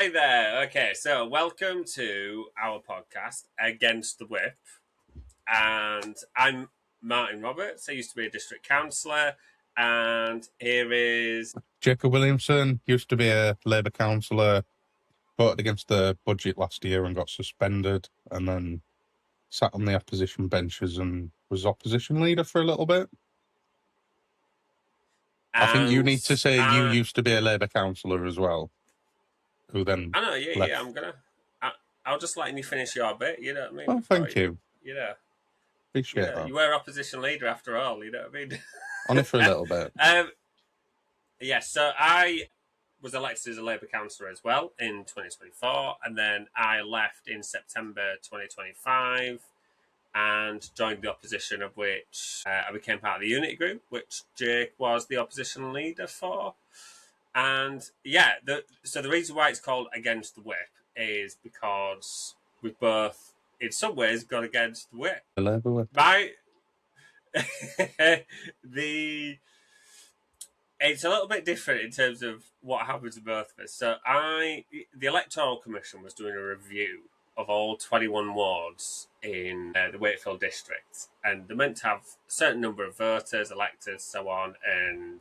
Hey there. Okay, so welcome to our podcast, Against the Whip. And I'm Martin Roberts. I used to be a district councillor. And here is Jacob Williamson, used to be a Labour councillor, voted against the budget last year and got suspended, and then sat on the opposition benches and was opposition leader for a little bit. I think you need to say you used to be a Labour councillor as well. Who then? I know, yeah. I'll just letting you finish your bit. You know what I mean? Well, thank you. You know, Appreciate that. You were opposition leader after all. You know what I mean? Only for a little bit. So I was elected as a Labour councillor as well in 2024, and then I left in September 2025 and joined the opposition, of which I became part of the Unity Group, which Jake was the opposition leader for. And yeah, so the reason why it's called Against the Whip is because we've both, in some ways, gone against the whip. The Labour whip. It's a little bit different in terms of what happens to both of us. So the Electoral Commission was doing a review of all 21 wards in the Wakefield district, and they're meant to have a certain number of voters, electors, so on, and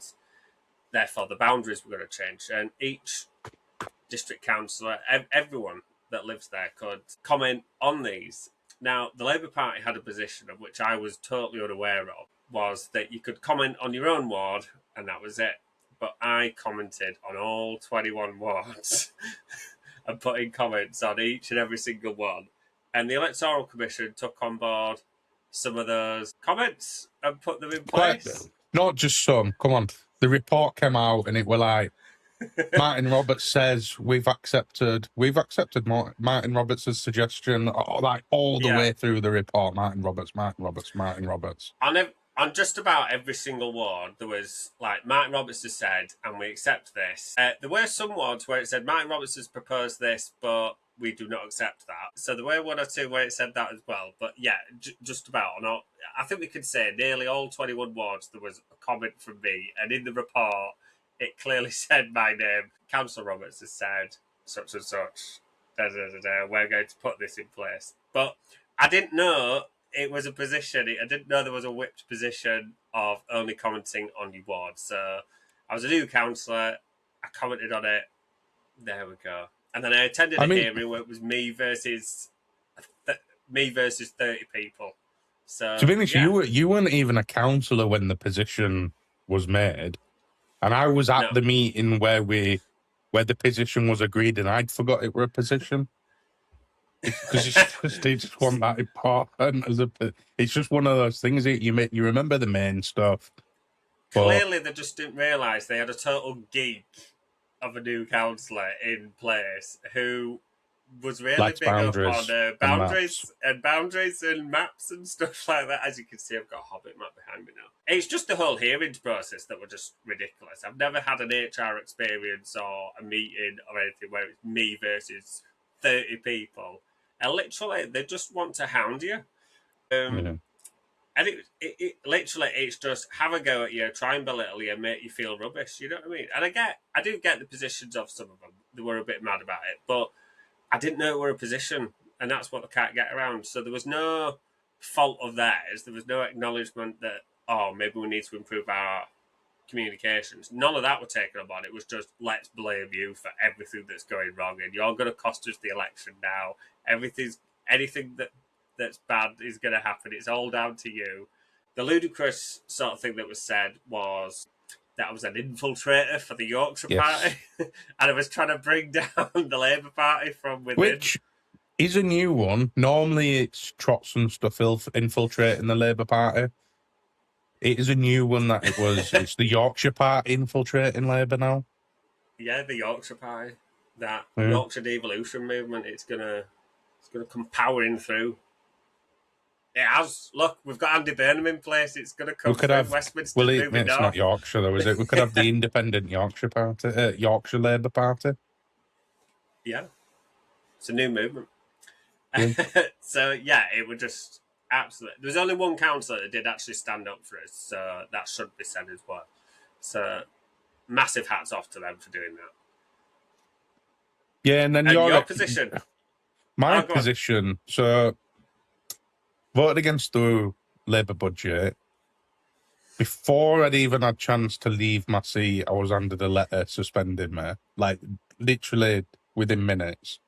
therefore the boundaries were going to change. And each district councillor, everyone that lives there, could comment on these. Now, the Labour Party had a position of which I was totally unaware of, was that you could comment on your own ward, and that was it. But I commented on all 21 wards and put in comments on each and every single one. And the Electoral Commission took on board some of those comments and put them in place. Not just some. Come on. The report came out and it were like, Martin Roberts says we've accepted Martin Roberts' suggestion, like all the way through the report. Martin Roberts. On just about every single ward, there was like Martin Roberts has said, and we accept this. There were some wards where it said Martin Roberts has proposed this, but we do not accept that. So there were one or two where it said that as well. But yeah, just about. I think we could say nearly all 21 wards there was a comment from me, and in the report it clearly said my name. Councillor Roberts has said such and such. We're going to put this in place. But I didn't know it was a position. I didn't know there was a whipped position of only commenting on your ward. So I was a new councillor. I commented on it. There we go. And then I attended a hearing where it was me versus 30 people. So to be honest, you weren't even a councillor when the position was made, and I was at the meeting where the position was agreed, and I'd forgot it were a position. Because they just want that important it's just one of those things that you remember the main stuff. Clearly, they just didn't realise they had a total geek of a new councillor in place who was really big up on boundaries and maps and stuff like that. As you can see, I've got a Hobbit map behind me now. It's just the whole hearings process that were just ridiculous. I've never had an HR experience or a meeting or anything where it's me versus 30 people. And literally, they just want to hound you. And it literally, it's just have a go at you, try and belittle you, make you feel rubbish. You know what I mean? And I do get the positions of some of them. They were a bit mad about it, but I didn't know it were a position, and that's what they can't get around. So there was no fault of theirs. There was no acknowledgement that, maybe we need to improve our communications. None of that were taken on board. It was just, let's blame you for everything that's going wrong, and you're going to cost us the election now. Anything that's bad is going to happen. It's all down to you. The ludicrous sort of thing that was said was that I was an infiltrator for the Yorkshire Party, and I was trying to bring down the Labour Party from within. Which is a new one. Normally it's Trots and stuff infiltrating the Labour Party. It is a new one that it's the Yorkshire Party infiltrating Labour now. Yeah, the Yorkshire Party. That Yorkshire devolution movement, it's gonna come powering through. It has. Look, we've got Andy Burnham in place. It's going to come through Westminster. It's not Yorkshire, though, is it? We could have the independent Yorkshire Party, Yorkshire Labour Party. Yeah. It's a new movement. So, it would just absolutely... There was only one councillor that did actually stand up for us, so that should be said as well. So, massive hats off to them for doing that. Yeah, and then your position. My position. So, voted against the Labour budget. Before I'd even had a chance to leave my seat, I was handed a letter suspending me. Like, literally within minutes.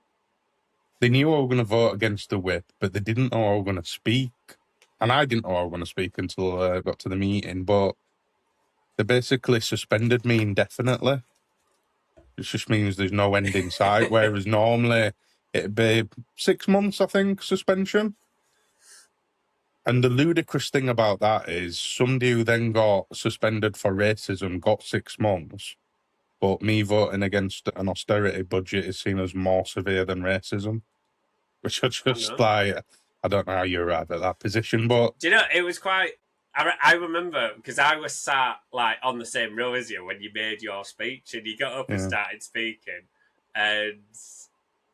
They knew I was going to vote against the whip, but they didn't know I was going to speak. And I didn't know I was going to speak until I got to the meeting. But they basically suspended me indefinitely. It just means there's no end in sight, whereas normally it'd be 6 months, I think, suspension. And the ludicrous thing about that is somebody who then got suspended for racism got 6 months, but me voting against an austerity budget is seen as more severe than racism, which are just like, I don't know how you arrive at that position, but... Do you know, it was quite... I remember, because I was sat like on the same row as you when you made your speech, and you got up and started speaking, and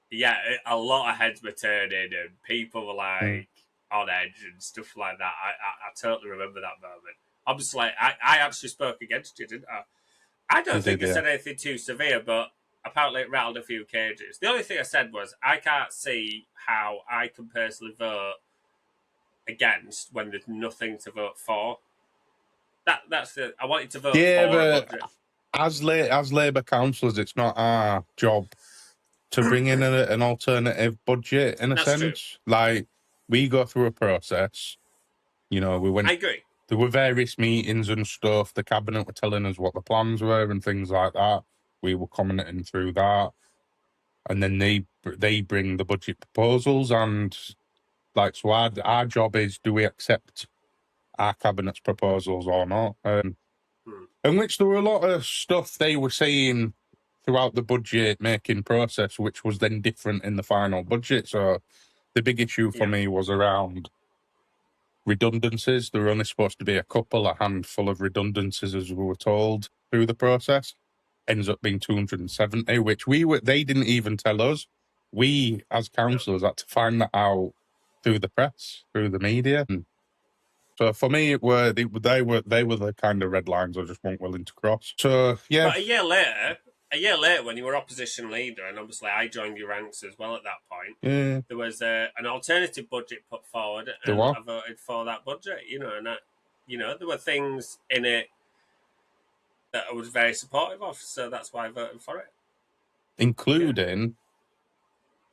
yeah, a lot of heads were turning, and people were like... on edge and stuff like that. I totally remember that moment. Obviously, I actually spoke against you, didn't I? I don't think I said anything too severe, but apparently it rattled a few cages. The only thing I said was, I can't see how I can personally vote against when there's nothing to vote for. That's the... I want you to vote for a budget. As Labour councillors, it's not our job to bring in an alternative budget, in a sense. True. Like, we go through a process, you know, I agree. There were various meetings and stuff. The cabinet were telling us what the plans were and things like that. We were commenting through that. And then they bring the budget proposals, and like, so our job is, do we accept our cabinet's proposals or not? In which there were a lot of stuff they were saying throughout the budget making process, which was then different in the final budget. So the big issue for me was around redundancies. There were only supposed to be a handful of redundancies, as we were told through the process. Ends up being 270, which they didn't even tell us. We, as councillors, had to find that out through the press, through the media. So for me, they were the kind of red lines I just weren't willing to cross. So yeah. But a year later, when you were opposition leader, and obviously I joined your ranks as well at that point, there was an alternative budget put forward, and I voted for that budget. You know, and there were things in it that I was very supportive of, so that's why I voted for it. Including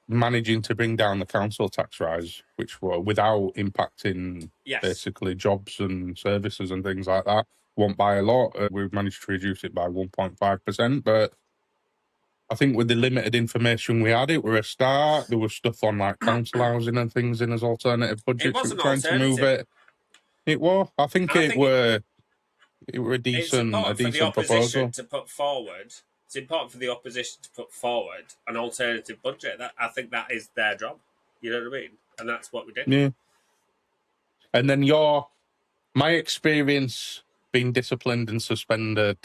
managing to bring down the council tax rise, which were without impacting basically jobs and services and things like that. Won't by a lot. We've managed to reduce it by 1.5%, but I think with the limited information we had, it were a start. There was stuff on like council housing and things in as alternative budgets. It wasn't trying to move it. It was. I think it were a decent proposal to put forward. It's important for the opposition to put forward an alternative budget. I think that is their job. You know what I mean? And that's what we did. Yeah. And then my experience being disciplined and suspended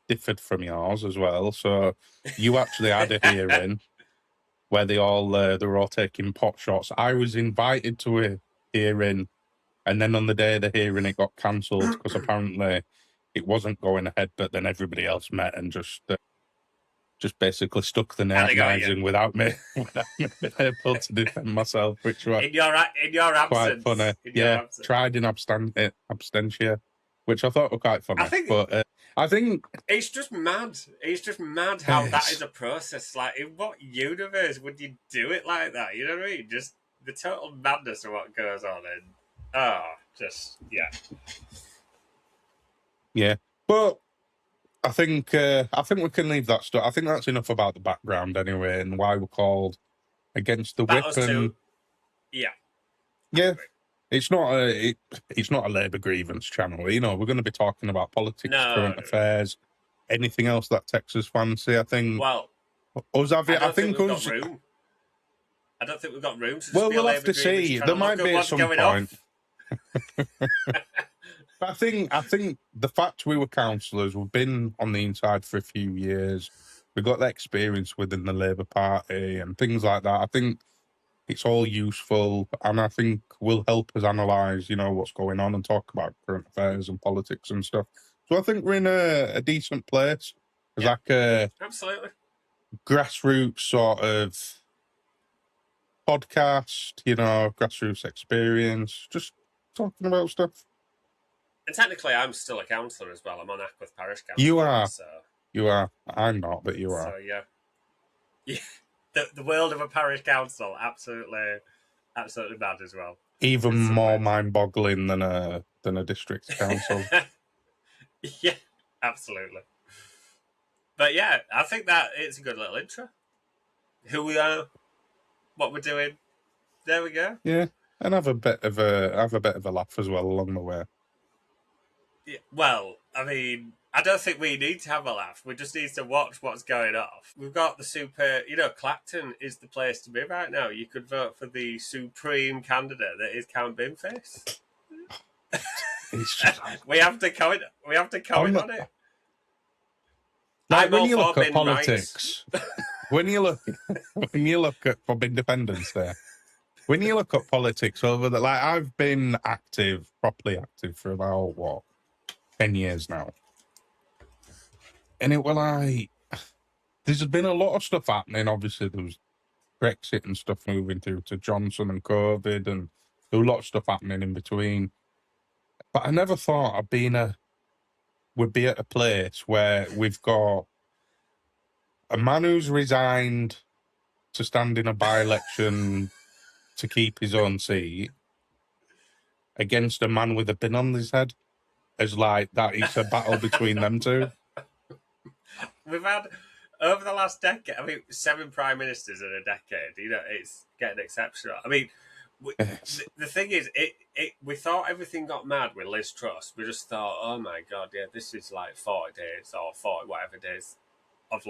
differed from yours as well. So you actually had a hearing where they were all taking pot shots. I was invited to a hearing, and then on the day of the hearing it got cancelled because apparently it wasn't going ahead, but then everybody else met and just basically stuck the knives in without me able to defend myself, which was in your absence. Quite funny. Tried in abstention, which I thought were quite funny. I think it's just mad. It's just mad how that is a process. Like, in what universe would you do it like that? You know what I mean? Just the total madness of what goes on, and yeah. But I think we can leave that stuff. I think that's enough about the background anyway, and why we're called against the whip. Yeah. It's not a Labour grievance channel. You know, we're going to be talking about politics, current affairs, anything else that Texas fancy. I think. Well, I think we've got room. I don't think we've got room. We'll have to see. There might be at some point. I think the fact we were councillors, we've been on the inside for a few years, we've got that experience within the Labour Party and things like that. I think it's all useful, and I think will help us analyse, what's going on and talk about current affairs and politics and stuff. So I think we're in a decent place. Absolutely. grassroots sort of podcast, grassroots experience, just talking about stuff. And technically, I'm still a councillor as well. I'm on Ackworth Parish Council. You are. So. You are. I'm not, but you are. So, yeah. The world of a parish council, absolutely mad as well. Even more mind-boggling than a district council. Yeah, absolutely. But yeah, I think that it's a good little intro. Who we are, what we're doing. There we go. Yeah, and have a bit of a laugh as well along the way. Yeah, well, I mean, I don't think we need to have a laugh. We just need to watch what's going off. We've got the super... Clacton is the place to be right now. You could vote for the supreme candidate that is Count Binface. We have to comment on it. Like when you look at politics, when you look at Bob Independence Day, when you look at politics I've been properly active for about 10 years now. And it was there's been a lot of stuff happening. Obviously, there was Brexit and stuff moving through to Johnson and COVID, and there was a lot of stuff happening in between. But I never thought we'd be at a place where we've got a man who's resigned to stand in a by-election to keep his own seat against a man with a pin on his head. As that is a battle between them two. We've had, over the last decade, 7 prime ministers in a decade. It's getting exceptional. The thing is, we thought everything got mad with Liz Truss. We just thought, oh my God, yeah, this is 40 days or 40 whatever days of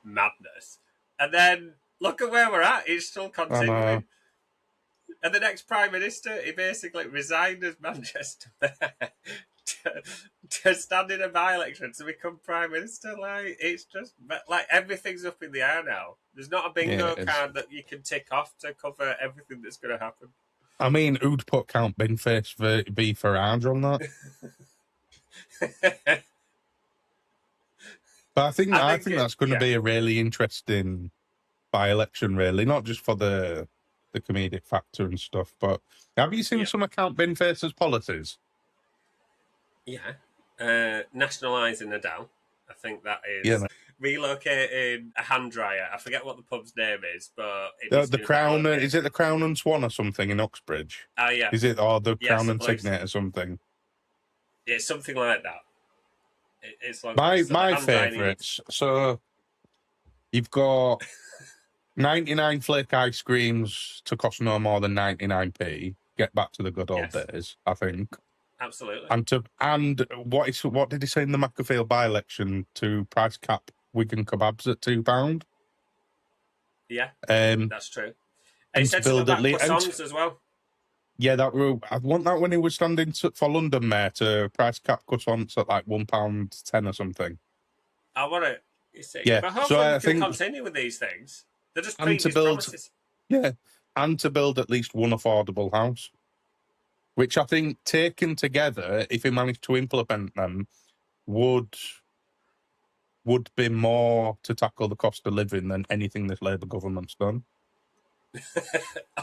madness. And then look at where we're at. It's still continuing. And the next prime minister, he basically resigned as Manchester Mayor to stand in a by-election to become prime minister. It's just everything's up in the air now. There's not a bingo card that you can tick off to cover everything that's going to happen. I mean, who'd put Count Binface v Farage on that? But I think that's going to be a really interesting by-election, really, not just for the comedic factor and stuff. But have you seen some of Count Binface's policies? Yeah. Nationalising Nadal. I think that is relocating a hand dryer. I forget what the pub's name is, but the Crown. Is it the Crown and Swan or something in Uxbridge? Yeah. Is it the Crown and Signet or something? It's something like that. It's my favourites. So you've got 99 flake ice creams to cost no more than 99p. Get back to the good old days, I think. Absolutely. And what did he say in the Macclesfield by-election to price cap Wigan kebabs at £2? Yeah, that's true. And he said something about croissants as well. Yeah, I want that when he was standing for London Mayor to price cap croissants at £1.10 or something. I want to. Yeah, but hopefully we can continue with these things. They're just previous promises. Yeah, and to build at least one affordable house, which I think taken together, if he managed to implement them, would be more to tackle the cost of living than anything this Labour government's done.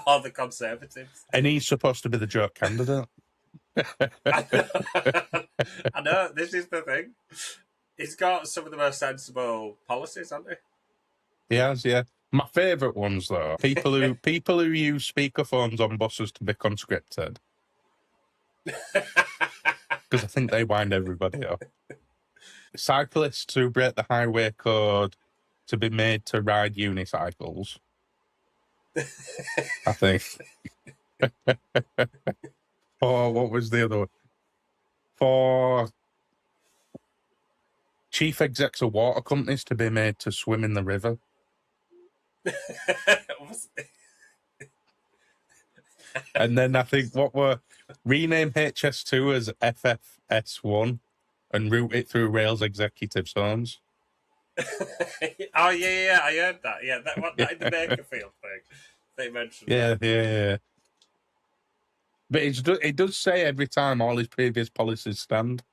Or the Conservatives. And he's supposed to be the joke candidate. I know, this is the thing. He's got some of the most sensible policies, hasn't he? He has, yeah. My favourite ones, though, people who use speakerphones on buses to be conscripted. Because I think they wind everybody up. Cyclists who break the highway code to be made to ride unicycles. I think. Oh, what was the other one? For chief execs of water companies to be made to swim in the river. And then I think rename HS2 as FFS1 and route it through Rail's executive zones. Oh yeah, I heard that. Yeah, that in the Bakerfield thing they mentioned. Yeah. But it does say every time all his previous policies stand.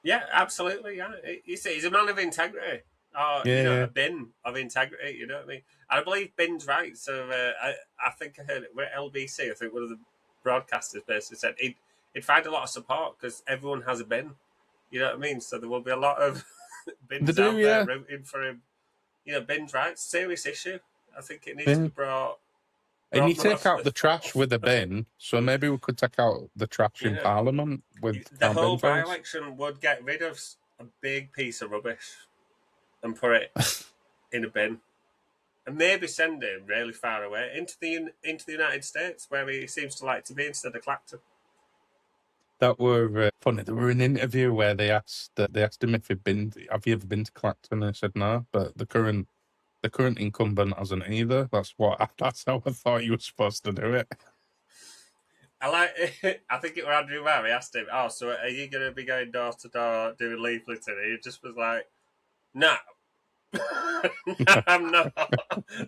Yeah, absolutely. Yeah, he's a man of integrity. or a bin of integrity. You know what I mean? And I believe Bin's right. So I think I heard it with LBC. I think one of the broadcasters basically said he'd find a lot of support because everyone has a bin. You know what I mean? So there will be a lot of bins out there rooting for him. Bin's right. Serious issue. I think it needs to be brought. And you take out the trash with a bin, so maybe we could take out the trash in Parliament with the whole by-election would get rid of a big piece of rubbish and put it in a bin, and maybe send him really far away into the United States, where he seems to like to be, instead of Clacton. That were funny. There were an interview where they asked him if he'd been. Have you ever been to Clacton? And he said no, but the current incumbent hasn't either. That's how I thought you were supposed to do it. I think it was Andrew Murray asked him, "Oh, so are you going to be going door to door doing leafleting?" And he just was like, "No, no, I'm not."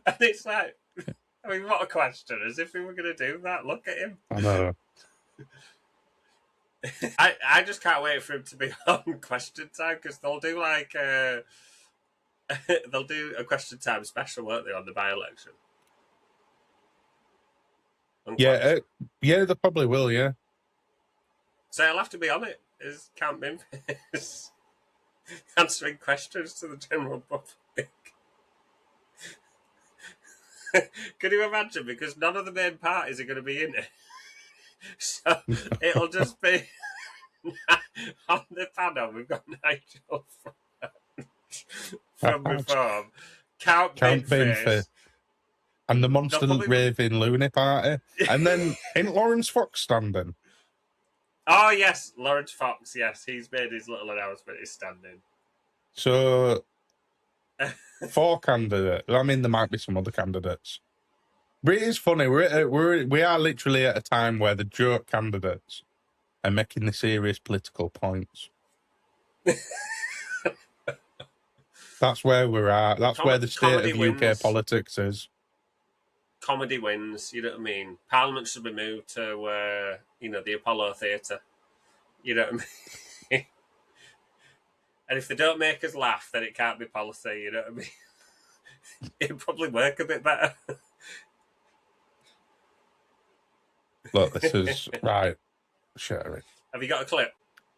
And it's like, I mean, what a question! As if we were going to do that. Look at him. I know. I just can't wait for him to be on Question Time, because they'll do like they'll do a Question Time special, won't they, on the by-election? Yeah, they probably will. Yeah. So he'll have to be on it. Is Count Binface answering questions to the general public? Can you imagine? Because none of the main parties are going to be in it. So it'll just be on the panel. We've got Nigel Farage from Reform, Count Binface, and the Monster Raving Loony Party, and then ain't Lawrence Fox standing? Oh yes, Lawrence Fox. Yes, he's made his little announcement. He's standing. So 4 candidates. I mean, there might be some other candidates. But it is funny. We are literally at a time where the joke candidates are making the serious political points. That's where we're at. That's where the state of UK politics is. Comedy wins. You know what I mean? Parliament should be moved to the Apollo Theatre. You know what I mean? And if they don't make us laugh, then it can't be policy. You know what I mean? It'd probably work a bit better. Look, this is right. Share it. Have you got a clip?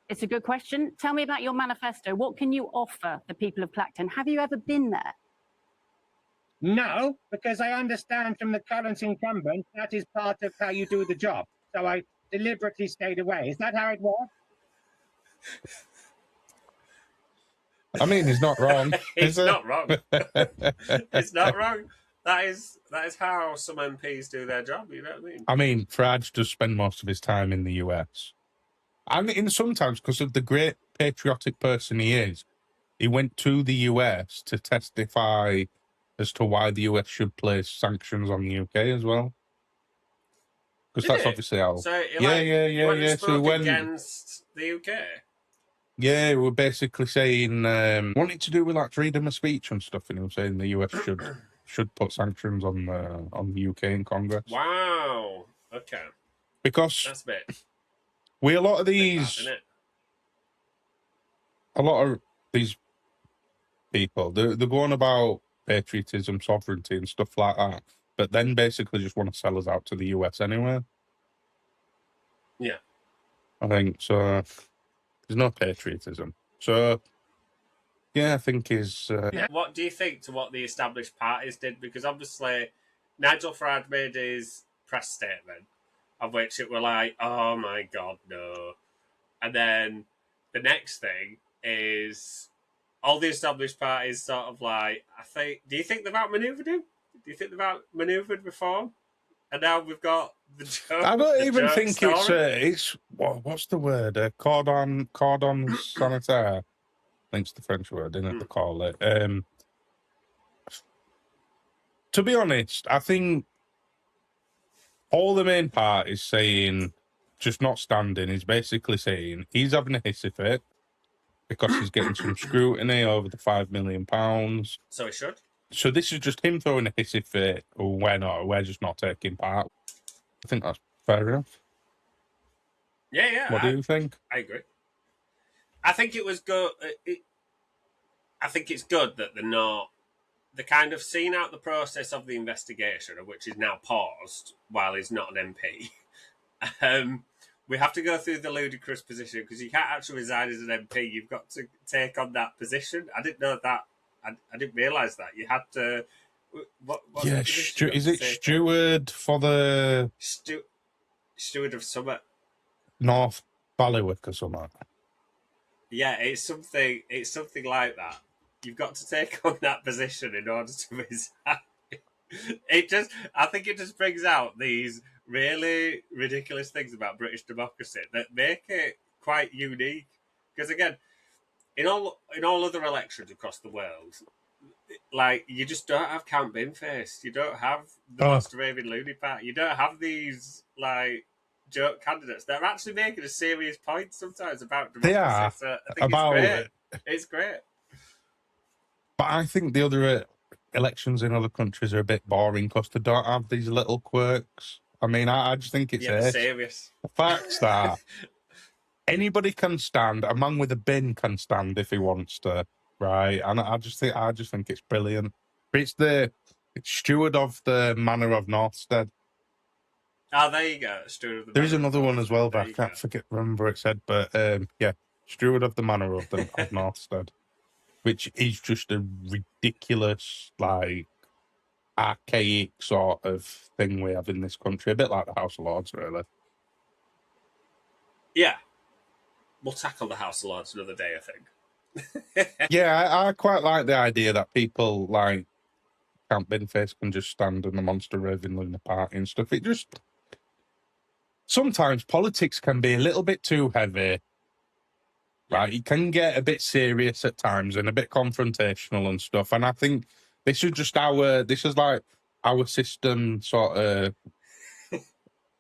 It's a good question. Tell me about your manifesto. What can you offer the people of Clacton? Have you ever been there? No, because I understand from the current incumbent that is part of how you do the job. So I deliberately stayed away. Is that how it was? I mean, he's not wrong. He's not wrong. It's not wrong. That is how some MPs do their job. You know what I mean? I mean, Farage does spend most of his time in the US. And in sometimes, because of the great patriotic person he is, he went to the US to testify as to why the US should place sanctions on the UK as well. Because that's obviously how. So yeah. So when against the UK. Yeah, we're basically saying wanting to do with like freedom of speech and stuff, and he was saying the US should put sanctions on the UK in Congress. Wow. Okay. Because that's a bit. A lot of these people, they're going about patriotism, sovereignty, and stuff like that, but then basically just want to sell us out to the US anyway. Yeah. I think so. There's no patriotism. So, yeah, I think is. What do you think to what the established parties did? Because obviously, Nigel Farage made his press statement, of which it were like, oh my God, no. And then the next thing is all the established parties sort of like, do you think they've outmaneuvered him? Do you think they've outmaneuvered Reform? And now we've got the joke. I don't even think it's what's the word? Cordon sanitaire. I think it's the French word, isn't it? They call it. To be honest, I think all the main parties saying just not standing is basically saying he's having a hissy fit because he's getting some scrutiny over the £5 million. So he should. So this is just him throwing a hissy fit, or we're just not taking part. I think that's fair enough. Yeah. What do you think? I agree. I think it was good. I think it's good that they're not. They're kind of seeing out the process of the investigation, which is now paused while he's not an MP. We have to go through the ludicrous position because you can't actually resign as an MP. You've got to take on that position. I didn't know that. I didn't realise that. You had to. What's Yeah, is it steward for the steward of Summit? North Ballywick or something? Yeah, it's something like that. You've got to take on that position in order to resign. I think it just brings out these really ridiculous things about British democracy that make it quite unique. Because again, in all other elections across the world, like you just don't have Count Binface, you don't have the Monster Raving Looney Pack, you don't have these like joke candidates that are actually making a serious point sometimes about democracy. They are so I think about it's great. It's great. But I think the other elections in other countries are a bit boring because they don't have these little quirks. I mean, I just think it's serious. The fact's that anybody can stand, a man with a bin can stand if he wants to, right? And I just think it's brilliant. It's steward of the Manor of Northstead. Oh, there you go. Steward of the There is another one as well, but I can't remember what it said. But yeah, steward of the Manor of Northstead, which is just a ridiculous, like, archaic sort of thing we have in this country. A bit like the House of Lords, really. Yeah. We'll tackle the House of Lords another day, I think. Yeah, I quite like the idea that people like Count Binface can just stand in the Monster Raving Luna Party and stuff. It just... Sometimes politics can be a little bit too heavy, right? It can get a bit serious at times and a bit confrontational and stuff. And I think this is like our system sort of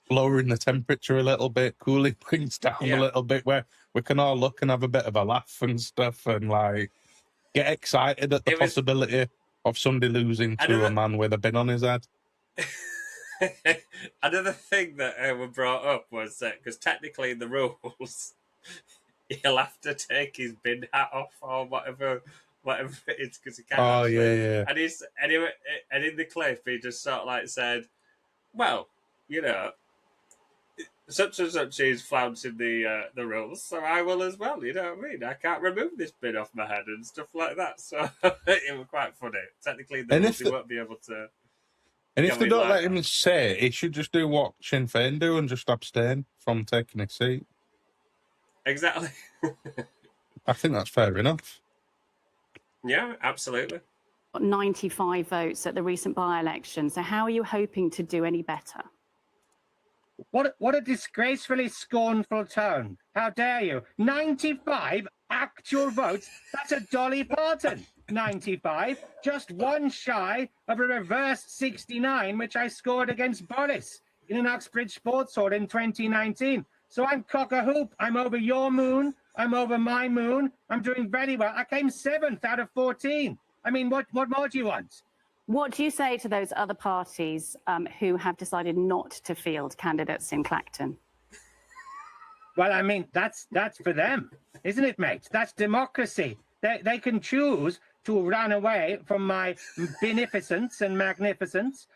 lowering the temperature a little bit, cooling things down a little bit, where we can all look and have a bit of a laugh and stuff and like get excited at the possibility of somebody losing to a man with a bin on his head. Another thing that were brought up was because technically in the rules he'll have to take his bin hat off or whatever it is because he can't. Oh yeah. And in the clip he just sort of like said, "Well, you know, such and such is flouncing the rules, so I will as well. You know what I mean? I can't remove this bin off my head and stuff like that." So it was quite funny. Technically, he won't be able to. And if they don't let him say it, he should just do what Sinn Féin do and just abstain from taking his seat. Exactly. I think that's fair enough. Yeah, absolutely. 95 votes at the recent by-election. So how are you hoping to do any better? What a disgracefully scornful tone. How dare you? 95 actual votes? That's a Dolly Parton. 95, just one shy of a reverse 69, which I scored against Boris in an Uxbridge Sports Hall in 2019. So I'm cock-a-hoop. I'm over your moon. I'm over my moon. I'm doing very well. I came 7th out of 14. I mean, what more do you want? What do you say to those other parties who have decided not to field candidates in Clacton? Well, I mean, that's for them, isn't it, mate? That's democracy. They can choose to run away from my beneficence and magnificence,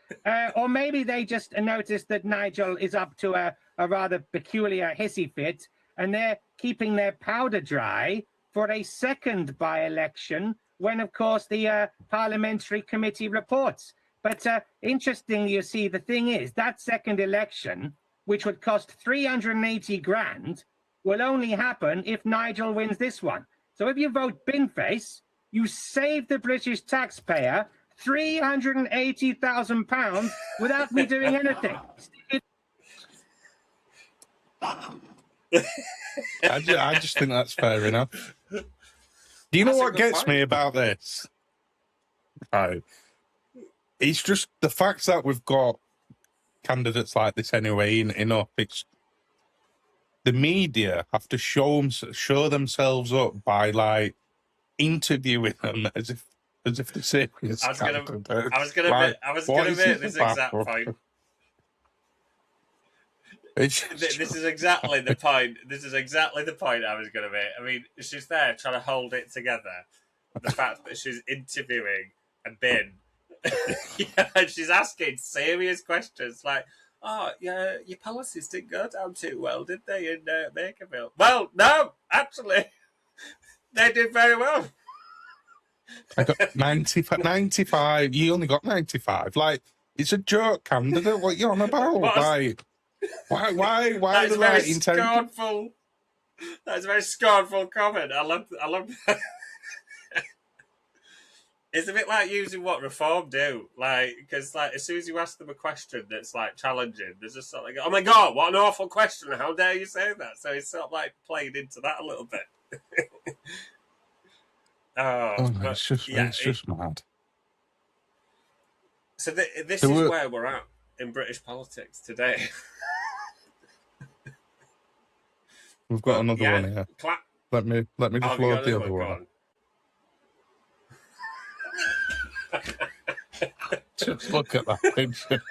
or maybe they just noticed that Nigel is up to a rather peculiar hissy fit, and they're keeping their powder dry for a second by-election when, of course, the parliamentary committee reports. But interestingly, you see, the thing is, that second election, which would cost 380 grand, will only happen if Nigel wins this one. So if you vote Binface, you save the British taxpayer £380,000 without me doing anything. I just think that's fair enough. Do you know what gets me about this? Right. It's just the fact that we've got candidates like this anyway enough. It's the media have to show themselves up by like interviewing them as if they're serious. I was gonna make this exact point. This is exactly the point. This is exactly the point I was going to make. I mean, she's there trying to hold it together, the fact that she's interviewing a bin. And she's asking serious questions like, "Oh, yeah, your policies didn't go down too well, did they, in Makerville?" Well, no, actually, they did very well. I got 95. You only got 95. Like, it's a joke candidate. What you on about? Like, why That's the very right intention? scornful. That's a very scornful comment. I love that. It's a bit like using what Reform do, like, because like as soon as you ask them a question that's like challenging, there's just sort of like, "Oh my god, what an awful question! How dare you say that?" So it's sort of like playing into that a little bit. It's just mad. So this is where we're at in British politics today. We've got another one here. Let me just load the other one. Just look at that picture.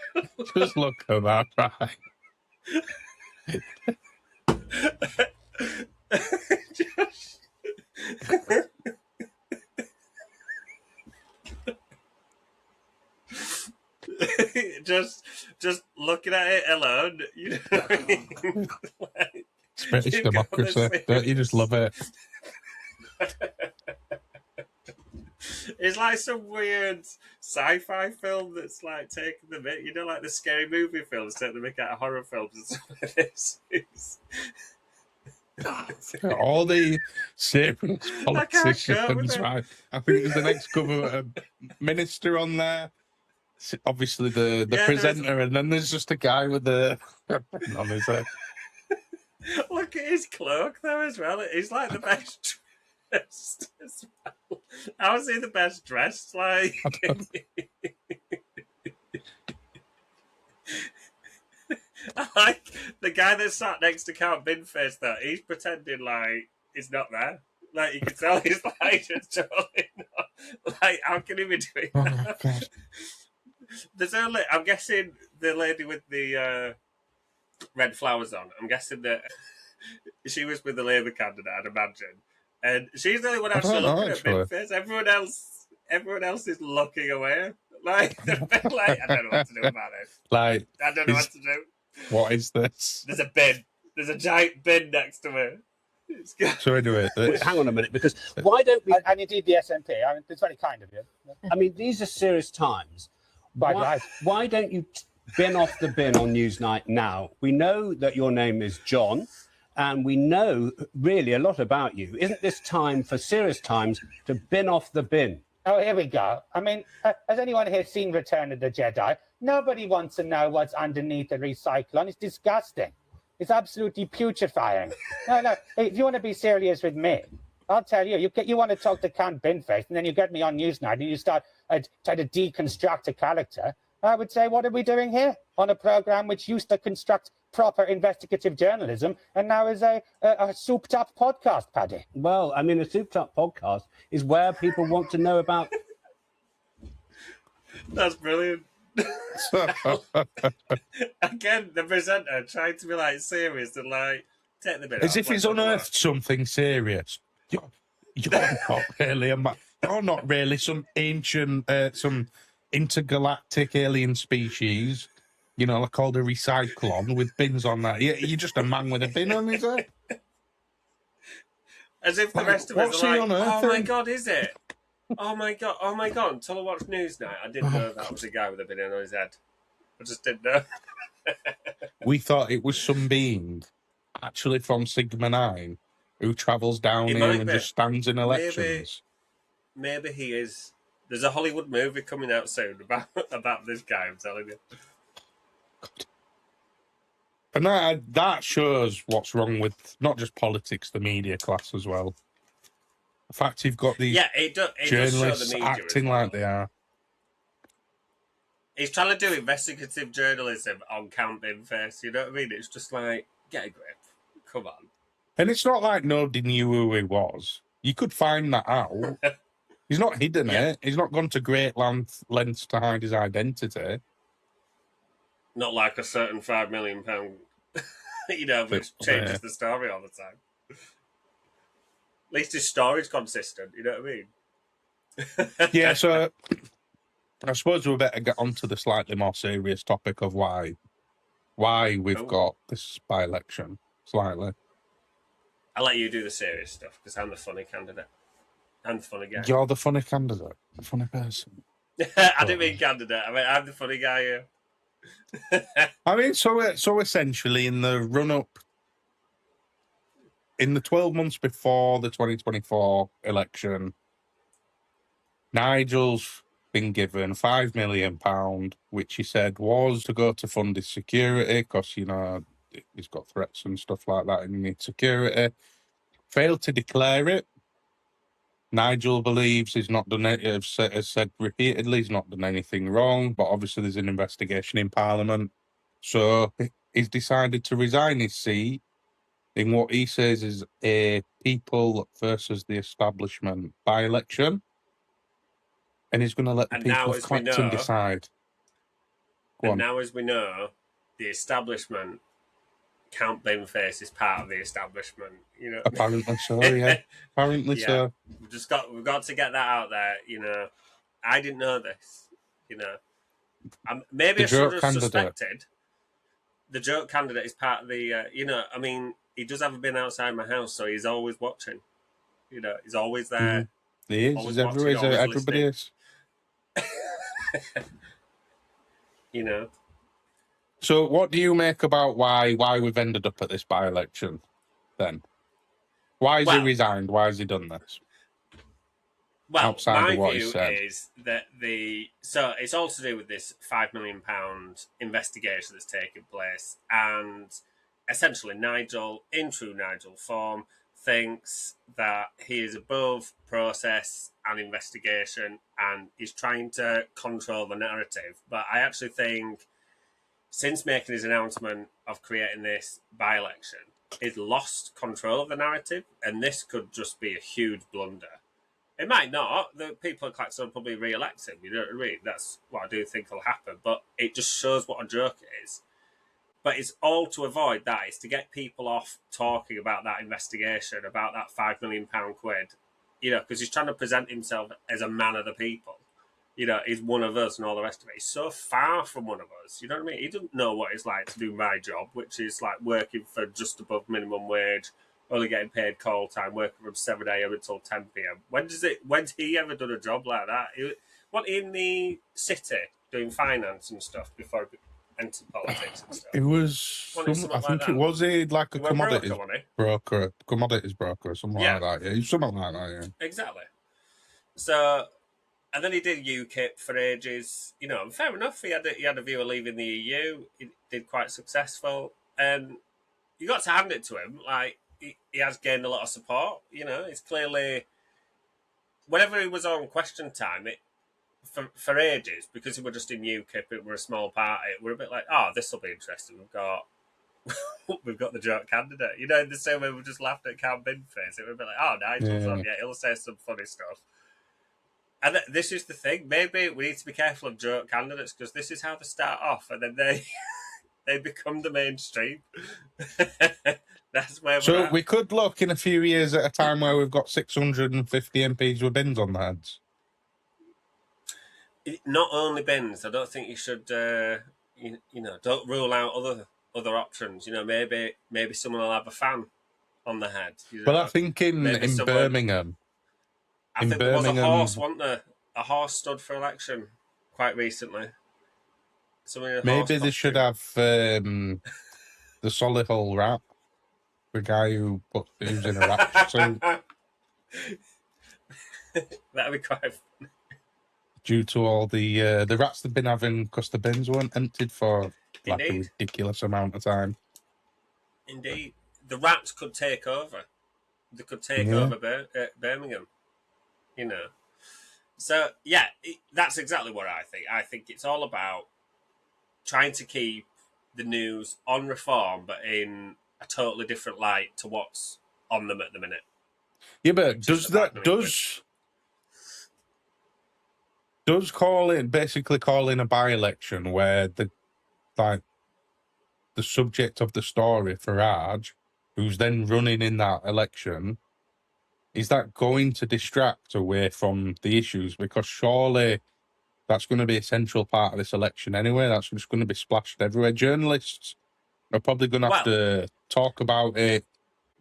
Just look at that, right? just looking at it alone, you know what I mean? Like, it's British democracy. Don't you just love it? It's like some weird sci-fi film that's like taking the mick, you know, like the scary movie films take the mick out of horror films and stuff like this. All the serious politicians, right? I think there's the next government minister on there. Obviously, the presenter, and then there's just a guy with the on his head. Look at his cloak, though, as well. He's like the best dressed as well. How is he the best dressed? Like, I like the guy that sat next to Count Binface, though. He's pretending like he's not there. Like, you can tell he's like, just totally not. Like, how can he be doing that? God. There's only, I'm guessing the lady with the red flowers on, I'm guessing that she was with the Labour candidate, I'd imagine. And she's the only one actually looking at Binface. Everyone else is looking away. Like, I don't know what to do about it. Like, I don't know what to do. What is this? There's a bin. There's a giant bin next to her. So anyway, hang on a minute, because why don't we... And indeed the SNP, I mean, it's very kind of you. I mean, these are serious times. Why don't you bin off the bin on Newsnight now? We know that your name is John, and we know really a lot about you. Isn't this time, for serious times, to bin off the bin? Oh, here we go. I mean, has anyone here seen Return of the Jedi? Nobody wants to know what's underneath the recyclone. It's disgusting. It's absolutely putrefying. No, if you want to be serious with me, I'll tell you, you want to talk to Count Binface, and then you get me on Newsnight, and you start trying to deconstruct a character. I would say, what are we doing here on a program which used to construct proper investigative journalism and now is a souped-up podcast, Paddy? Well, I mean, a souped-up podcast is where people want to know about... That's brilliant. Again, the presenter trying to be like serious and like take the bit as off, if he's unearthed something serious. You're not really you're not really some ancient, some intergalactic alien species. You know, like called a recyclone with bins on that. You're just a man with a bin on his head. As if the rest of us are like, oh my god, is it? Oh my god, until I watched Newsnight, I didn't know that was a guy with a bin on his head. I just didn't know. We thought it was some being, actually from Sigma 9, who travels down here and just stands in elections. Maybe he is. There's a Hollywood movie coming out soon about this guy, I'm telling you. God. And that shows what's wrong with not just politics, the media class as well. The fact you've got these journalists acting like they are. He's trying to do investigative journalism on Count Binface, you know what I mean? It's just like, get a grip. Come on. And it's not like nobody knew who he was. You could find that out. He's not hidden it. He's not gone to great lengths to hide his identity. Not like a certain £5 million, you know, which changes the story all the time. At least his story's consistent, you know what I mean? Yeah, so I suppose we better get on to the slightly more serious topic of why we've got this by-election, slightly. I'll let you do the serious stuff, because I'm the funny candidate. I'm the funny guy. You're the funny candidate, the funny person. I didn't mean candidate. I mean, I'm the funny guy here. I mean, so essentially, in the run-up, in the 12 months before the 2024 election, Nigel's been given £5 million, which he said was to go to fund his security, because, you know, he's got threats and stuff like that and he needs security. Failed to declare it. Nigel believes he's not done it, has said repeatedly he's not done anything wrong, but obviously there's an investigation in Parliament. So he's decided to resign his seat in what he says is a people versus the establishment by-election. And he's going to let the people of Clacton decide. Now, as we know, the establishment, Count Binface, is part of the establishment. You know, apparently so. Yeah, apparently so. We've got to get that out there. You know, I didn't know this. You know, maybe I should have suspected. The joke candidate is part of the. You know, I mean, he does have a bin outside my house, so he's always watching. You know, he's always there. Mm. He is. He's everywhere. Everybody is. You know. So, what do you make about why we've ended up at this by-election? Then, why has he resigned? Why has he done this? Well, outside my view is that so it's all to do with this £5 million investigation that's taking place, and essentially Nigel, in true Nigel form, thinks that he is above process and investigation and is trying to control the narrative. But I actually think, since making his announcement of creating this by-election, he's lost control of the narrative, and this could just be a huge blunder. It might not. The people at Clacton will probably re-elect him. You know what I mean? That's what I do think will happen. But it just shows what a joke it is. But it's all to avoid that. It's to get people off talking about that investigation, about that £5 million quid. You know, because he's trying to present himself as a man of the people. You know, he's one of us and all the rest of it. He's so far from one of us. You know what I mean? He doesn't know what it's like to do my job, which is like working for just above minimum wage, only getting paid call time, working from 7 a.m. until 10 p.m. When's he ever done a job like that? What, in the city doing finance and stuff before he entered politics and stuff? It was, I think it was like a commodities broker, or something like that. Yeah, something like that. Yeah, exactly. So, and then he did UKIP for ages. You know, fair enough. He had a view of leaving the EU. He did quite successful, and you got to hand it to him. Like, he has gained a lot of support. You know, it's clearly, whenever he was on Question Time, for ages, because we were just in UKIP, it were a small party, we're a bit like, oh, this will be interesting. We've got the joke candidate. You know, in the same way we just laughed at Count Binface. It would be like, oh, Nigel's on, he'll say some funny stuff. And this is the thing. Maybe we need to be careful of joke candidates, because this is how they start off, and then they become the mainstream. That's where we're at. We could look in a few years at a time where we've got 650 MPs with bins on their heads. Not only bins. I don't think you should. You know, don't rule out other options. You know, maybe someone will have a fan on the head. You know? Well, I think in Birmingham. I think there was a horse, wasn't there? A horse stood for election quite recently. Maybe they should have the Solihull rat, the guy who's in a rat suit. That'd be quite funny. Due to all the rats they've been having, because the bins weren't emptied for like a ridiculous amount of time. Indeed. The rats could take over. They could take over Birmingham. You know. So, yeah, that's exactly what I think. I think it's all about trying to keep the news on reform, but in a totally different light to what's on them at the minute. Yeah, but does basically calling a by-election where the subject of the story, Farage, who's then running in that election, is that going to distract away from the issues? Because surely that's going to be a central part of this election anyway. That's just going to be splashed everywhere. Journalists are probably going to have to talk about it.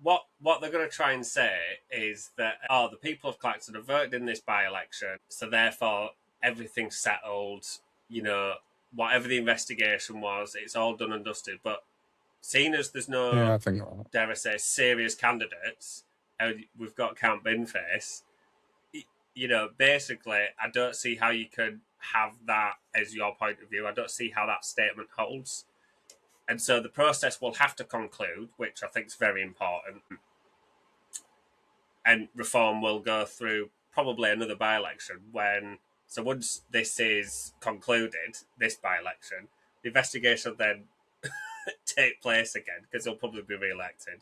What they're going to try and say is that, the people of Clacton have voted in this by-election, so therefore everything's settled, whatever the investigation was, it's all done and dusted. But seeing as there's no, dare I say, serious candidates, and we've got Count Binface, basically, I don't see how you could have that as your point of view. I don't see how that statement holds. And so the process will have to conclude, which I think is very important. And reform will go through probably another by-election so once this is concluded, this by-election, the investigation will then take place again because they'll probably be re-elected.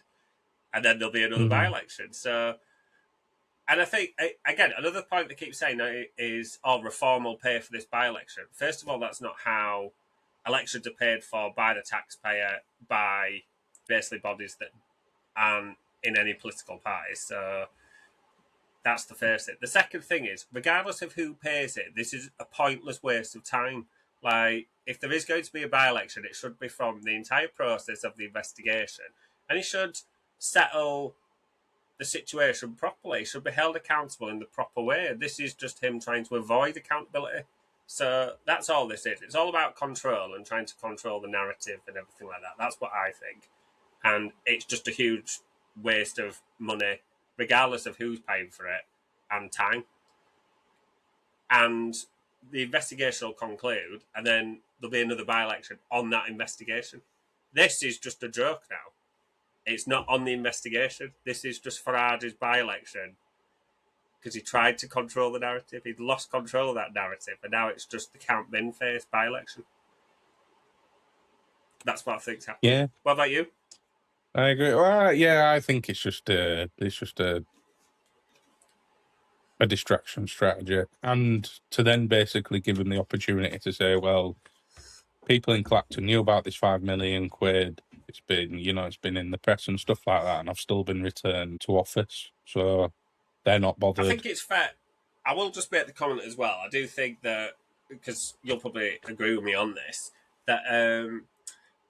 And then there'll be another by-election. So, and I think, again, another point they keep saying is, reform will pay for this by-election. First of all, that's not how elections are paid for by the taxpayer, by basically bodies that aren't in any political party. So that's the first thing. The second thing is, regardless of who pays it, this is a pointless waste of time. Like, if there is going to be a by-election, it should be from the entire process of the investigation. And it should settle the situation properly. It should be held accountable in the proper way. This is just him trying to avoid accountability. So that's all this is. It's all about control and trying to control the narrative and everything like that. That's what I think. And it's just a huge waste of money, regardless of who's paying for it, and time. And the investigation will conclude, and then there'll be another by-election on that investigation. This is just a joke now. It's not on the investigation. This is just Farage's by-election. Because he tried to control the narrative. He'd lost control of that narrative. And now it's just the Count Binface by-election. That's what I think's happening. Yeah. What about you? I agree. Well, yeah, I think it's just a distraction strategy. And to then basically give him the opportunity to say, well, people in Clacton knew about this £5 million. It's been, it's been in the press and stuff like that. And I've still been returned to office. So they're not bothered. I think it's fair. I will just make the comment as well. I do think that, because you'll probably agree with me on this, that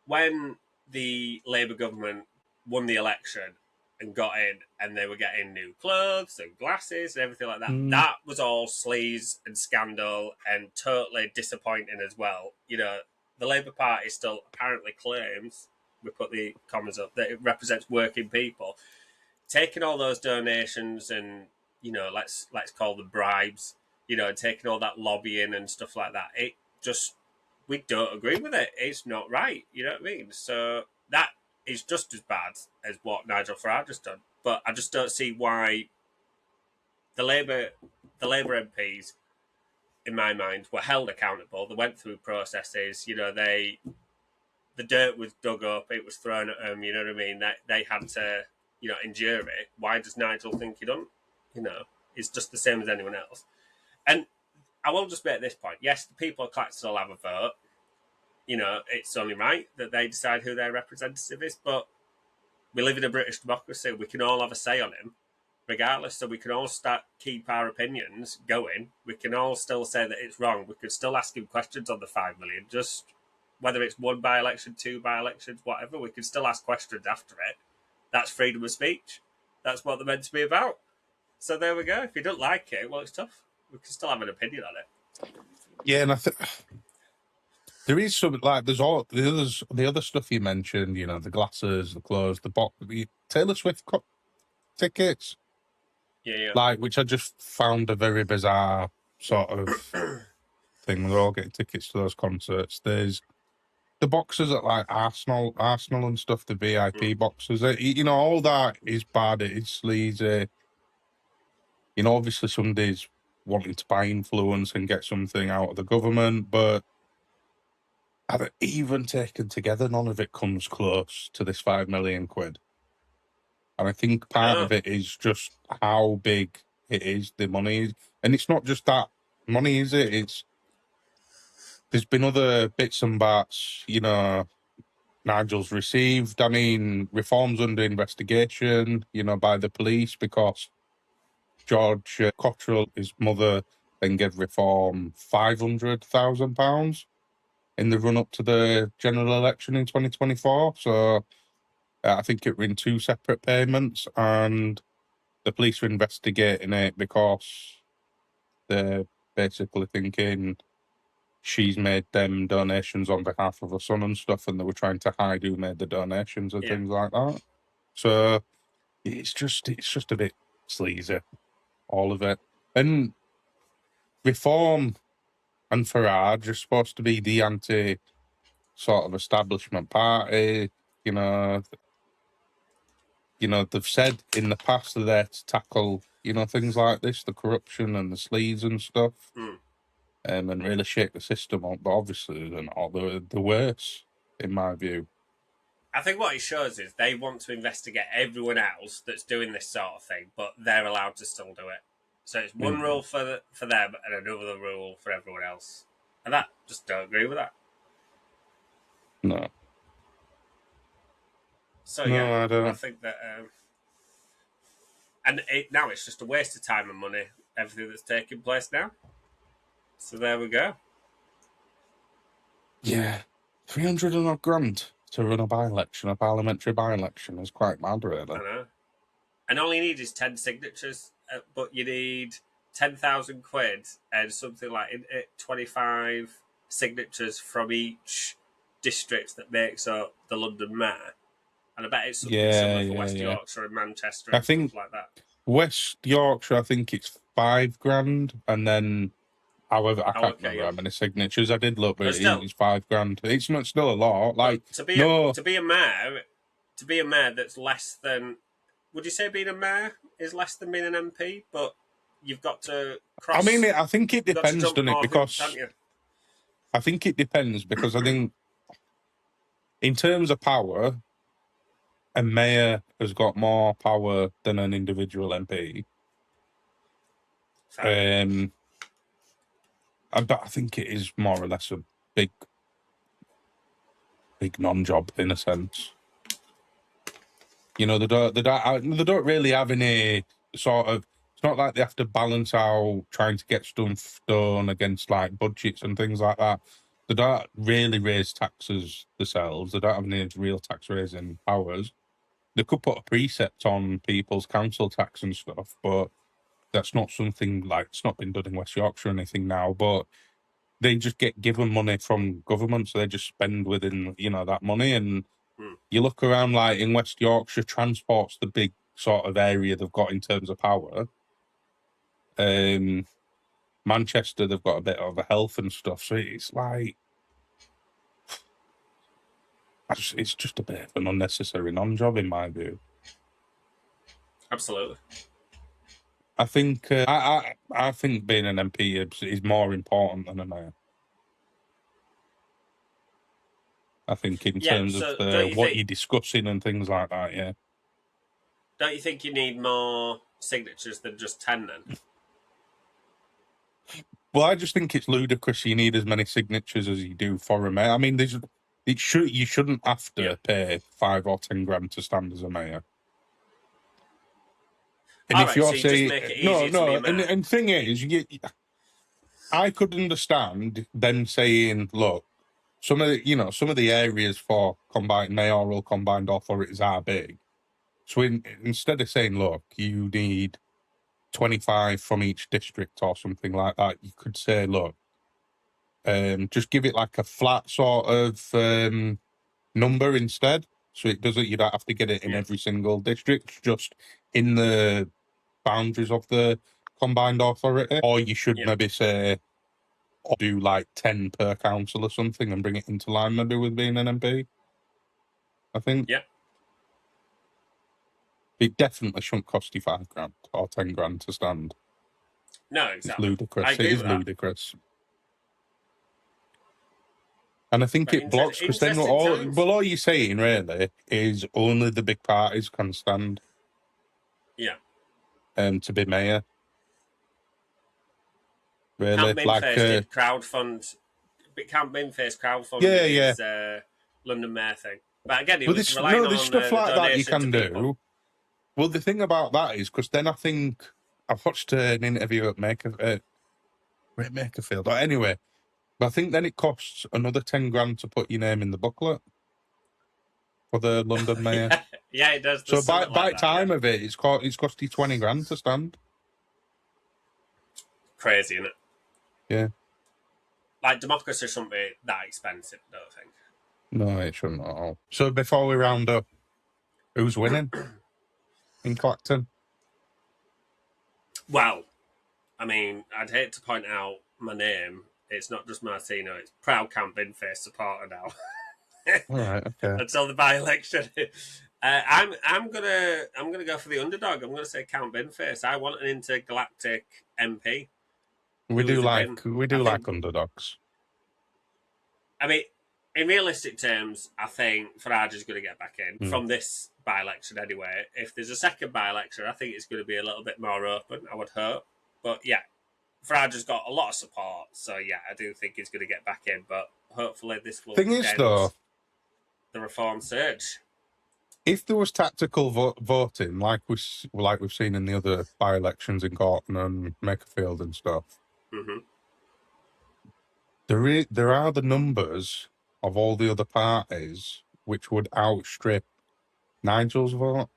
when the Labour government won the election and got in, and they were getting new clothes and glasses and everything like that, that was all sleaze and scandal and totally disappointing as well. The Labour Party still apparently claims, we put the commas up, that it represents working people. Taking all those donations and, let's call them bribes, and taking all that lobbying and stuff like that, it just, we don't agree with it. It's not right. You know what I mean? So that is just as bad as what Nigel Farage has done. But I just don't see why the Labour MPs, in my mind, were held accountable. They went through processes. The dirt was dug up. It was thrown at them. You know what I mean? They had to, endure it. Why does Nigel think he don't? It's just the same as anyone else. And I will just make this point. Yes, the people of Clacton will have a vote. It's only right that they decide who their representative is. But we live in a British democracy. We can all have a say on him, regardless. So we can all keep our opinions going. We can all still say that it's wrong. We could still ask him questions on the 5 million. Just whether it's one by-election, two by-elections, whatever, we can still ask questions after it. That's freedom of speech. That's what they're meant to be about. So there we go. If you don't like it, well, it's tough. We can still have an opinion on it. Yeah, and I think there is something like there's all the other stuff you mentioned. The glasses, the clothes, the box, the Taylor Swift tickets. Yeah. Which I just found a very bizarre sort of thing. They're all getting tickets to those concerts. There's the boxes at Arsenal and stuff. The VIP boxes. All that is bad. It's sleazy. Obviously somebody's wanting to buy influence and get something out of the government, but even taken together, none of it comes close to this £5 million. And I think part of it is just how big it is, the money. And it's not just that money, is it? There's been other bits and bats, Nigel's received. I mean, reform's under investigation, by the police because George Cottrell, his mother, then gave Reform £500,000 in the run-up to the general election in 2024. So I think it were in 2 separate payments, and the police were investigating it because they're basically thinking she's made them donations on behalf of her son and stuff, and they were trying to hide who made the donations and things like that. So it's just a bit sleazy, all of it. And Reform and Farage are supposed to be the anti sort of establishment party. You know, they've said in the past they're there to tackle, things like this, the corruption and the sleaze and stuff, and really shake the system up. But obviously they're not. They're worse, in my view. I think what it shows is they want to investigate everyone else that's doing this sort of thing, but they're allowed to still do it. So it's one rule for them and another rule for everyone else. And that, just don't agree with that. No. So, no, yeah, I don't. I think that... and now it's just a waste of time and money, everything that's taking place now. So there we go. Yeah. 300 and odd grand to run a by-election, a parliamentary by-election, is quite mad, really. I know. And all you need is 10 signatures, but you need 10,000 quid and something like 25 signatures from each district that makes up the London Mayor. And I bet it's something similar for West Yorkshire and Manchester and stuff like that. West Yorkshire, I think it's 5 grand, and then, however, I can't remember how many signatures. I did look, but it's 5 grand. It's not still a lot. Like to be a mayor that's less than. Would you say being a mayor is less than being an MP? But you've got to cross. I mean, I think it depends, doesn't it? Because I think it depends because I think in terms of power, a mayor has got more power than an individual MP. I think it is more or less a big non-job in a sense. They don't really have any sort of. It's not like they have to balance out trying to get stuff done against like budgets and things like that. They don't really raise taxes themselves. They don't have any real tax raising powers. They could put a precept on people's council tax and stuff, but that's not something like it's not been done in West Yorkshire or anything now. But they just get given money from government, so they just spend within that money. And you look around, like in West Yorkshire, transport's the big sort of area they've got in terms of power. Manchester, they've got a bit of a health and stuff, so it's like it's just a bit of an unnecessary non-job in my view. Absolutely. I think I think being an MP is more important than a mayor. I think in terms of what you're discussing and things like that, yeah. Don't you think you need more signatures than just 10 then? Well, I just think it's ludicrous you need as many signatures as you do for a mayor. I mean, you shouldn't have to pay 5 or 10 grand to stand as a mayor. And if you're saying and thing is, I could understand them saying, look, some of the areas for mayoral combined authorities are big. So instead of saying, look, you need 25 from each district or something like that, you could say, look, just give it like a flat sort of number instead. So it doesn't, you don't have to get it in every single district, just in the boundaries of the combined authority. Or you should maybe say, do like 10 per council or something and bring it into line maybe with being an MP. I think. Yeah. It definitely shouldn't cost you 5 grand or 10 grand to stand. No, exactly. It's ludicrous. It is ludicrous. And I think it blocks, because then all you're saying really is only the big parties can stand. Yeah. To be mayor. Really, Count Binface did crowdfund. Count Binface crowdfunded his London Mayor thing. But again, he was relying on there's stuff like that you can people. do. Well, the thing about that is because then I think I watched an interview at Makerfield. But anyway, but I think then it costs another 10 grand to put your name in the booklet for the London Mayor. Yeah, it does. So by time of it, it's cost you 20 grand to stand. Crazy, isn't it? Yeah. Like, democracy shouldn't be that expensive, I don't think. No, it shouldn't at all. So before we round up, who's winning in Clacton? Well, I mean, I'd hate to point out my name. It's not just Martino, it's proud Count Binface supporter now. All right, okay. Until the by-election. I'm gonna go for the underdog. I'm gonna say Count Binface. I want an intergalactic MP. We do like underdogs. I mean, in realistic terms, I think Farage is going to get back in from this by-election anyway. If there's a second by-election, I think it's going to be a little bit more open, I would hope. But yeah, Farage has got a lot of support. So yeah, I do think he's going to get back in. But hopefully this will end the reform surge. If there was tactical voting, like we've seen in the other by-elections in Clacton and Makerfield and stuff, there are the numbers of all the other parties which would outstrip Nigel's vote.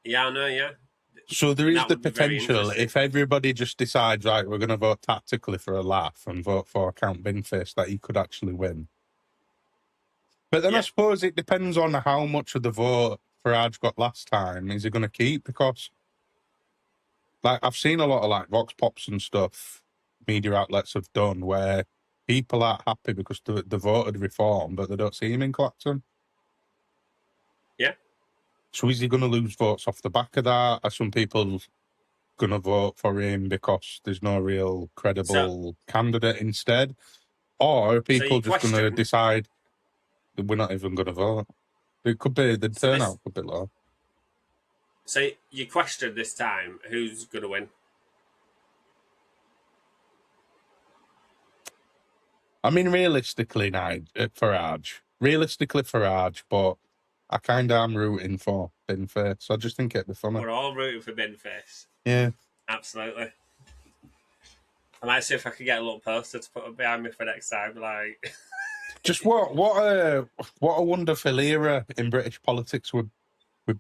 Yeah, I know, yeah. So there is the potential, if everybody just decides, right, we're going to vote tactically for a laugh and vote for Count Binface, that he could actually win. But then I suppose it depends on how much of the vote Farage got last time is he going to keep, because like I've seen a lot of like Vox Pops and stuff media outlets have done where people aren't happy because they voted reform, but they don't see him in Clacton. Yeah. So is he going to lose votes off the back of that? Are some people going to vote for him because there's no real credible candidate instead? Or are people just going to decide that we're not even going to vote? It could be, the turnout could be low. So you question this time, who's going to win? I mean, realistically, Farage. Realistically, Farage, but I kind of am rooting for Binface. I just think it'd be funny. We're all rooting for Binface. Yeah. Absolutely. I might see if I can get a little poster to put behind me for next time. Like, just what a wonderful era in British politics would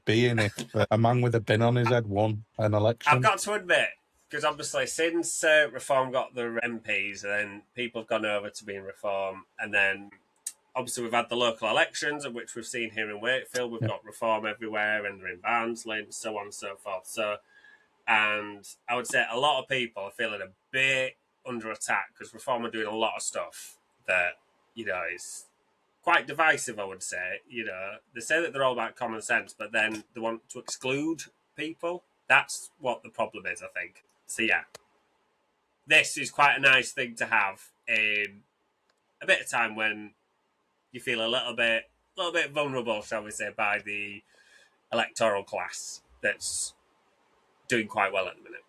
be in if a man with a bin on his head won an election. I've got to admit, because obviously since Reform got the MPs, and then people have gone over to being Reform, and then obviously we've had the local elections, of which we've seen here in Wakefield. We've got Reform everywhere, and they're in Barnsley, and so on and so forth. So, and I would say a lot of people are feeling a bit under attack because Reform are doing a lot of stuff that, is quite divisive, I would say. They say that they're all about common sense, but then they want to exclude people. That's what the problem is, I think. So yeah, this is quite a nice thing to have in a bit of time when you feel a little bit vulnerable, shall we say, by the electoral class that's doing quite well at the minute.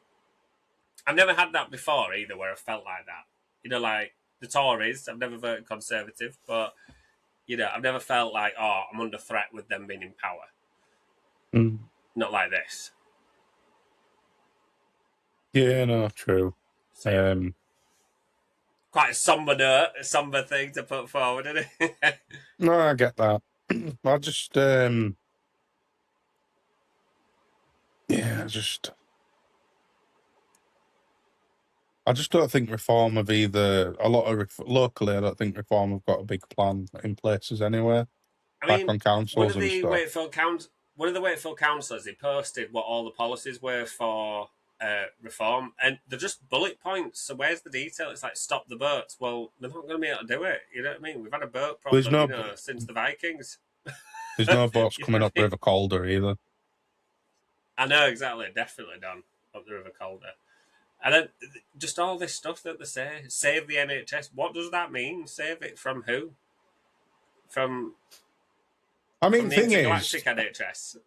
I've never had that before either, where I felt like that. Like the Tories, I've never voted Conservative, but I've never felt like, I'm under threat with them being in power. Not like this. Yeah, no, true. So, quite a somber thing to put forward, isn't it? No, I get that. I just, I just don't think Reform have locally, I don't think Reform have got a big plan in places anywhere. I mean, on councils and stuff. One of the Wakefield councillors, he posted what all the policies were for Reform, and they're just bullet points. So where's the detail? It's like, stop the boats. Well, they're not going to be able to do it. You know what I mean? We've had a boat problem since the Vikings. There's no boats coming up River Calder either. I know, exactly. Definitely done up the River Calder. And then just all this stuff that they say, save the NHS. What does that mean? Save it from who? From the intergalactic NHS.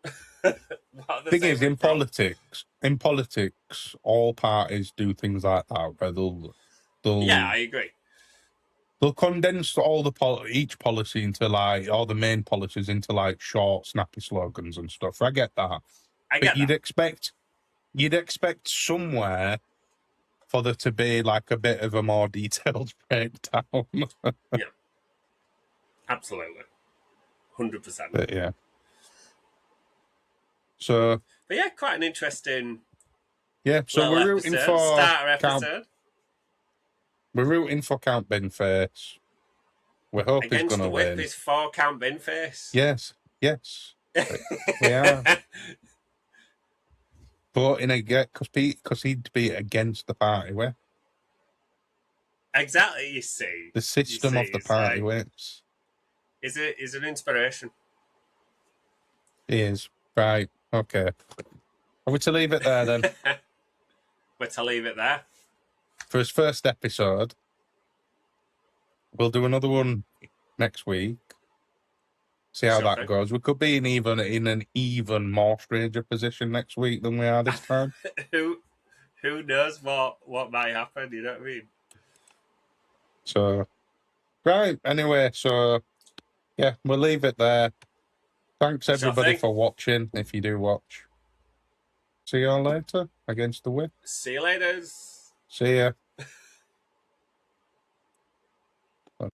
Thing is, in politics, all parties do things like that, where they'll yeah, I agree. They'll condense each policy into all the main policies into short, snappy slogans and stuff. I get that. You'd expect you'd expect somewhere for there to be like a bit of a more detailed breakdown. Yeah, absolutely, 100%. But yeah. So. But yeah, quite an interesting. Yeah, so we're rooting for starter episode. We're rooting for Count Binface. We hope he's going to win. Against the whip is for Count Binface. Yes. We are. But in a because he'd be against the party way. Exactly, you see. The system of the party wins. Is an inspiration. He is. Right, okay. Are we to leave it there then? We're to leave it there. For his first episode. We'll do another one next week. See how that goes. We could be in an even more stranger position next week than we are this time. Who knows what might happen, you know what I mean? So, right, anyway, so, yeah, we'll leave it there. Thanks, everybody, for watching, if you do watch. See you all later, against the whip. See you later. See ya.